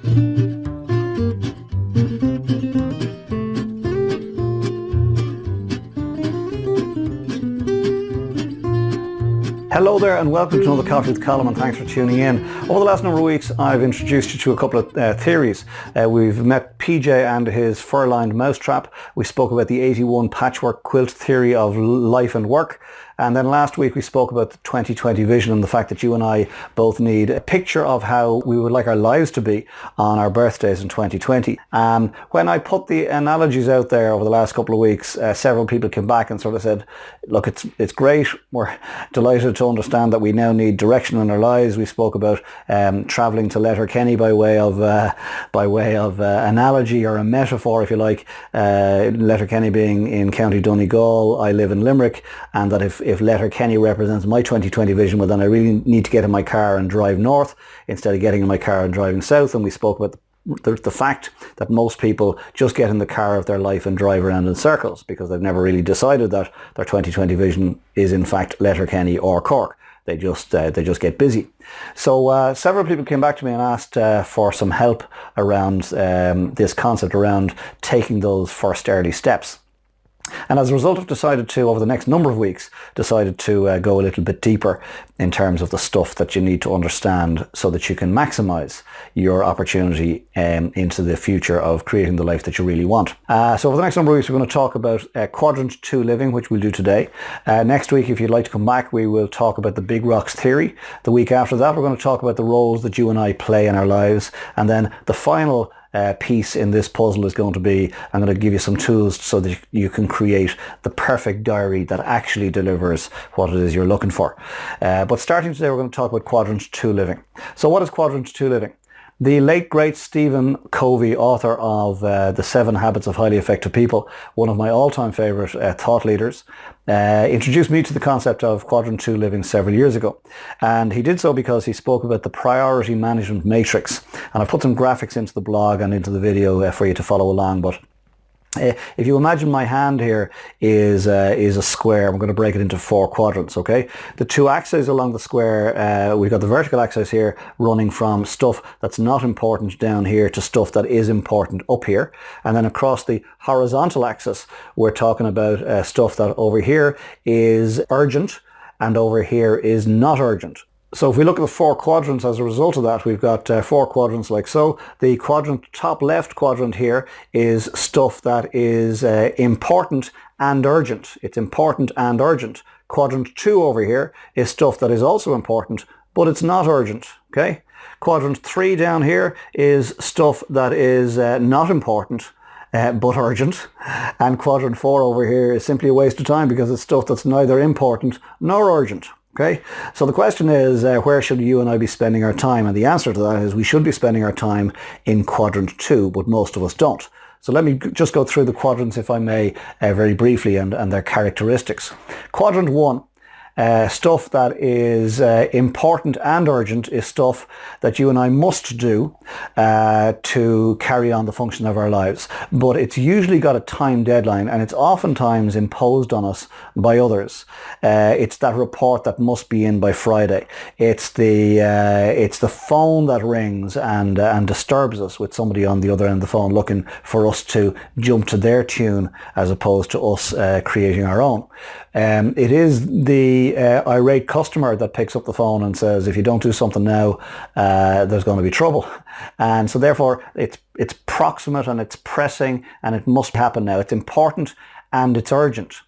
Hello there and welcome to another Coffee with Colm, and thanks for tuning in. Over the last number of weeks I've introduced you to a couple of theories. We've met PJ and his fur-lined mousetrap. We spoke about the 81 patchwork quilt theory of life and work. And then last week we spoke about the 2020 vision and the fact that you and I both need a picture of how we would like our lives to be on our birthdays in 2020. When I put the analogies out there over the last couple of weeks, several people came back and sort of said, look, it's great. We're delighted to understand that we now need direction in our lives. We spoke about travelling to Letterkenny by way of analogy or a metaphor, if you like. Letterkenny being in County Donegal, I live in Limerick, and that if Letterkenny represents my 2020 vision, well then I really need to get in my car and drive north instead of getting in my car and driving south. And we spoke about the fact that most people just get in the car of their life and drive around in circles because they've never really decided that their 2020 vision is in fact Letterkenny or Cork. They just get busy. So several people came back to me and asked for some help around this concept around taking those first early steps. And as a result, I've decided to, over the next number of weeks, go a little bit deeper in terms of the stuff that you need to understand so that you can maximize your opportunity into the future of creating the life that you really want. So over the next number of weeks, we're going to talk about quadrant 2 living, which we'll do today. Next week, if you'd like to come back, we will talk about the big rocks theory. The week after that, we're going to talk about the roles that you and I play in our lives. And then the final piece in this puzzle is going to be, I'm going to give you some tools so that you can create the perfect diary that actually delivers what it is you're looking for. But starting today, we're going to talk about quadrant 2 living. So what is quadrant 2 living? The late great Stephen Covey, author of The 7 Habits of Highly Effective People, one of my all-time favourite thought leaders, introduced me to the concept of quadrant 2 living several years ago. And he did so because he spoke about the priority management matrix. And I've put some graphics into the blog and into the video for you to follow along. But if you imagine my hand here is a square, I'm going to break it into 4 quadrants, okay? The 2 axes along the square, we've got the vertical axis here running from stuff that's not important down here to stuff that is important up here. And then across the horizontal axis, we're talking about stuff that over here is urgent and over here is not urgent. So if we look at the 4 quadrants as a result of that, we've got 4 quadrants like so. The top left quadrant here is stuff that is important and urgent. It's important and urgent. Quadrant 2 over here is stuff that is also important, but it's not urgent. Okay. Quadrant 3 down here is stuff that is not important, but urgent. And quadrant 4 over here is simply a waste of time because it's stuff that's neither important nor urgent. Okay, so the question is, where should you and I be spending our time? And the answer to that is we should be spending our time in quadrant 2, but most of us don't. So let me just go through the quadrants, if I may, very briefly and their characteristics. Quadrant 1. Stuff that is important and urgent is stuff that you and I must do to carry on the function of our lives. But it's usually got a time deadline and it's oftentimes imposed on us by others. It's that report that must be in by Friday. It's the phone that rings and disturbs us with somebody on the other end of the phone looking for us to jump to their tune as opposed to us creating our own. It is the irate customer that picks up the phone and says, if you don't do something now, there's going to be trouble. And so therefore it's proximate and it's pressing and it must happen now. It's important and it's urgent.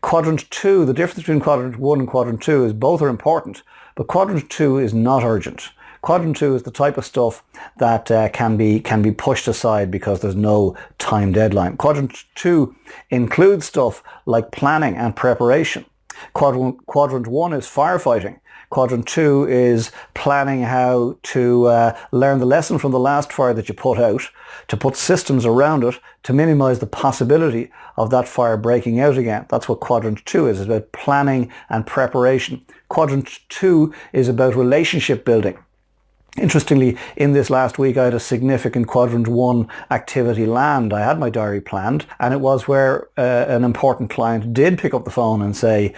Quadrant 2, the difference between quadrant 1 and quadrant 2 is both are important, but quadrant 2 is not urgent. Quadrant 2 is the type of stuff that can be pushed aside because there's no time deadline. Quadrant 2 includes stuff like planning and preparation. Quadrant 1 is firefighting. Quadrant 2 is planning how to learn the lesson from the last fire that you put out, to put systems around it to minimize the possibility of that fire breaking out again. That's what quadrant 2 is. It's about planning and preparation. Quadrant 2 is about relationship building. Interestingly, in this last week, I had a significant quadrant 1 activity land. I had my diary planned, and it was where an important client did pick up the phone and say,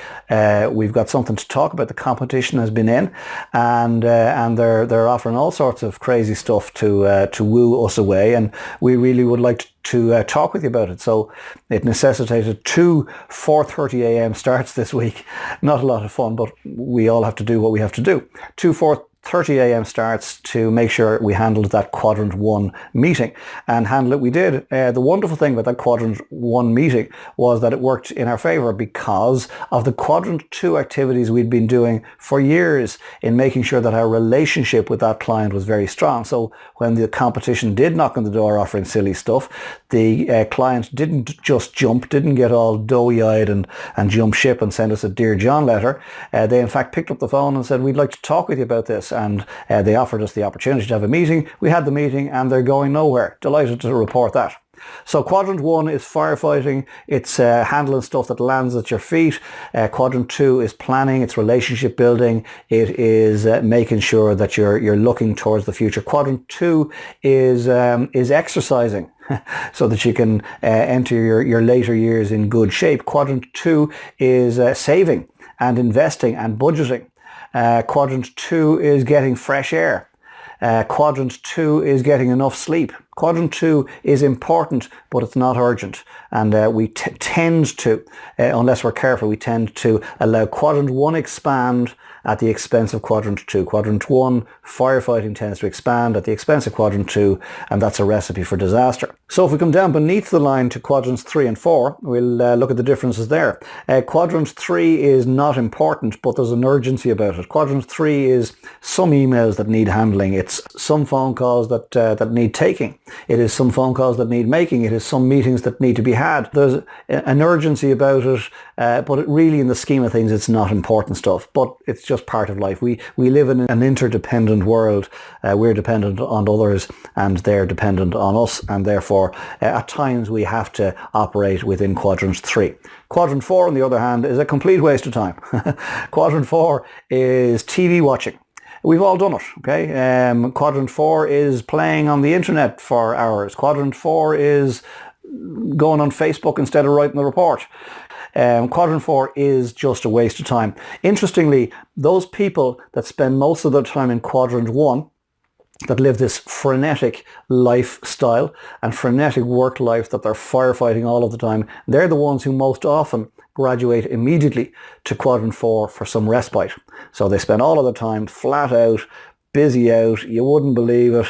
we've got something to talk about. The competition has been in, and they're offering all sorts of crazy stuff to woo us away, and we really would like to talk with you about it. So it necessitated 2 4:30 a.m. starts this week. Not a lot of fun, but we all have to do what we have to do. 2 4:30 a.m. starts to make sure we handled that quadrant 1 meeting, and handle it we did. The wonderful thing about that quadrant 1 meeting was that it worked in our favour because of the quadrant 2 activities we'd been doing for years in making sure that our relationship with that client was very strong. So when the competition did knock on the door offering silly stuff, the client didn't just jump, didn't get all doughy-eyed and jump ship and send us a Dear John letter. They in fact picked up the phone and said, we'd like to talk with you about this, and they offered us the opportunity to have a meeting. We had the meeting and they're going nowhere. Delighted to report that. So quadrant 1 is firefighting. It's handling stuff that lands at your feet. Quadrant 2 is planning. It's relationship building. It is making sure that you're looking towards the future. Quadrant 2 is exercising so that you can enter your later years in good shape. Quadrant 2 is saving and investing and budgeting. Quadrant 2 is getting fresh air. Quadrant 2 is getting enough sleep. Quadrant 2 is important, but it's not urgent. And we tend to, unless we're careful, we tend to allow Quadrant 1 expand at the expense of Quadrant 2. Quadrant 1, firefighting, tends to expand at the expense of Quadrant 2, and that's a recipe for disaster. So if we come down beneath the line to Quadrants 3 and 4, we'll look at the differences there. Quadrant 3 is not important, but there's an urgency about it. Quadrant 3 is some emails that need handling. It's some phone calls that need taking. It is some phone calls that need making. It is some meetings that need to be had. There's an urgency about it, but it really, in the scheme of things, it's not important stuff. But it's just part of life. We live in an interdependent world. We're dependent on others, and they're dependent on us, and therefore, at times we have to operate within Quadrant 3. Quadrant 4, on the other hand, is a complete waste of time. Quadrant 4 is TV watching. We've all done it, okay? Quadrant 4 is playing on the internet for hours. Quadrant 4 is going on Facebook instead of writing the report. Quadrant 4 is just a waste of time. Interestingly, those people that spend most of their time in Quadrant 1, that live this frenetic lifestyle and frenetic work life that they're firefighting all of the time, they're the ones who most often graduate immediately to Quadrant 4 for some respite. So they spend all of the time flat out, busy out, you wouldn't believe it.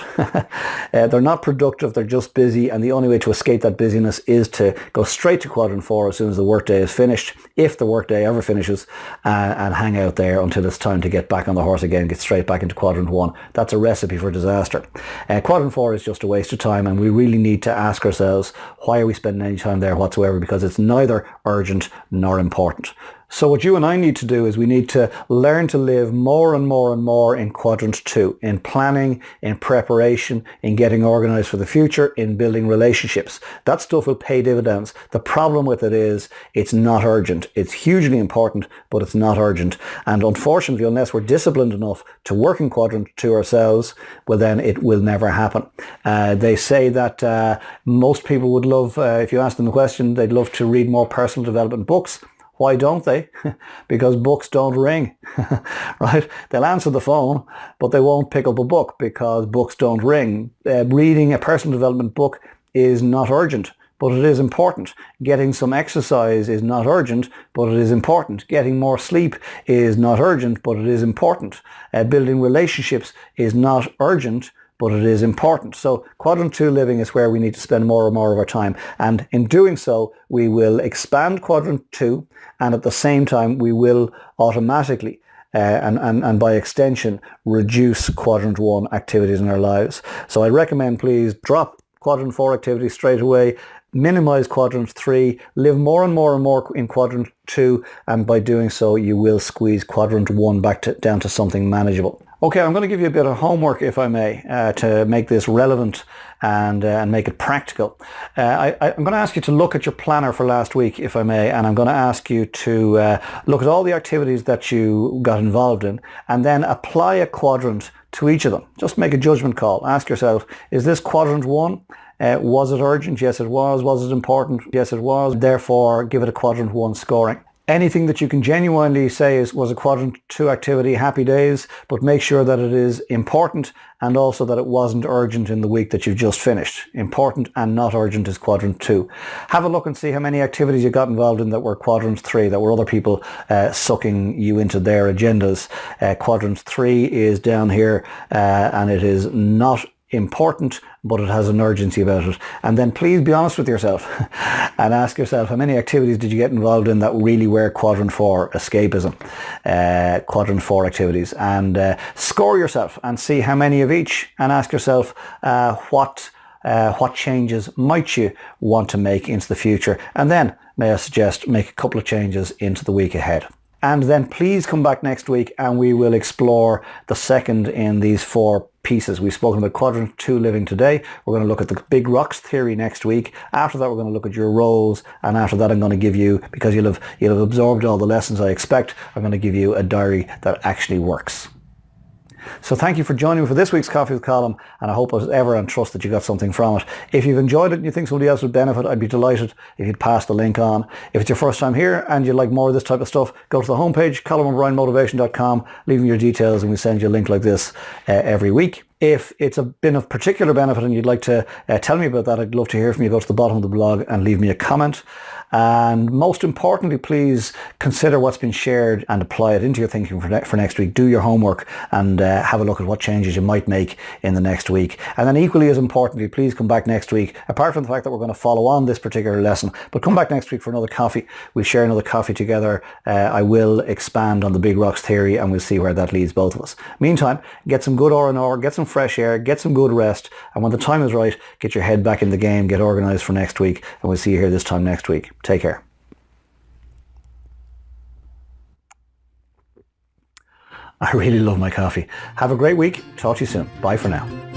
They're not productive, they're just busy, and the only way to escape that busyness is to go straight to Quadrant 4 as soon as the workday is finished, if the workday ever finishes, and hang out there until it's time to get back on the horse again, get straight back into Quadrant 1. That's a recipe for disaster. Quadrant 4 is just a waste of time, and we really need to ask ourselves, why are we spending any time there whatsoever? Because it's neither urgent nor important. So what you and I need to do is we need to learn to live more and more and more in Quadrant 2, in planning, in preparation, in getting organised for the future, in building relationships. That stuff will pay dividends. The problem with it is it's not urgent. It's hugely important, but it's not urgent. And unfortunately, unless we're disciplined enough to work in Quadrant 2 ourselves, well then it will never happen. They say that most people would love, if you ask them the question, they'd love to read more personal development books. Why don't they? Because books don't ring, right? They'll answer the phone, but they won't pick up a book because books don't ring. Reading a personal development book is not urgent, but it is important. Getting some exercise is not urgent, but it is important. Getting more sleep is not urgent, but it is important. Building relationships is not urgent, but it is important. So Quadrant 2 living is where we need to spend more and more of our time. And in doing so, we will expand Quadrant 2, and at the same time, we will automatically and by extension, reduce Quadrant 1 activities in our lives. So I recommend please drop Quadrant 4 activities straight away. minimize quadrant 3, live more and more and more in quadrant 2, and by doing so you will squeeze quadrant 1 down to something manageable. Okay, I'm going to give you a bit of homework, if I may, to make this relevant and make it practical. I'm going to ask you to look at your planner for last week, if I may, and I'm going to ask you to look at all the activities that you got involved in and then apply a quadrant to each of them. Just make a judgment call. Ask yourself, is this quadrant 1? Was it urgent? Yes, it was. Was it important? Yes, it was. Therefore, give it a quadrant 1 scoring. Anything that you can genuinely say was a quadrant 2 activity, happy days, but make sure that it is important and also that it wasn't urgent in the week that you've just finished. Important and not urgent is quadrant 2. Have a look and see how many activities you got involved in that were quadrant 3, that were other people sucking you into their agendas. Quadrant 3 is down here and it is not important, but it has an urgency about it. And then please be honest with yourself and ask yourself, how many activities did you get involved in that really were quadrant 4 escapism, quadrant 4 activities, and score yourself and see how many of each, and ask yourself what changes might you want to make into the future, and then may I suggest make a couple of changes into the week ahead. And then please come back next week and we will explore the second in these 4 pieces. We've spoken about quadrant 2 living today. We're going to look at the big rocks theory next week. After that, we're going to look at your roles. And after that, I'm going to give you, because you'll have absorbed all the lessons I expect, I'm going to give you a diary that actually works. So thank you for joining me for this week's Coffee with Colm, and I hope as ever and trust that you got something from it. If you've enjoyed it and you think somebody else would benefit, I'd be delighted if you'd pass the link on. If it's your first time here and you'd like more of this type of stuff, go to the homepage, ColmO'BrienMotivation.com, leave me your details and we send you a link like this every week. If it's been of particular benefit and you'd like to tell me about that, I'd love to hear from you. Go to the bottom of the blog and leave me a comment. And most importantly, please consider what's been shared and apply it into your thinking for next week. Do your homework and have a look at what changes you might make in the next week. And then equally as importantly, please come back next week, apart from the fact that we're going to follow on this particular lesson, but come back next week for another coffee. We'll share another coffee together. I will expand on the big rocks theory and we'll see where that leads both of us. Meantime, get some good R&R, get some fresh air, get some good rest, and when the time is right, get your head back in the game, get organised for next week, and we'll see you here this time next week. Take care. I really love my coffee. Have a great week. Talk to you soon. Bye for now.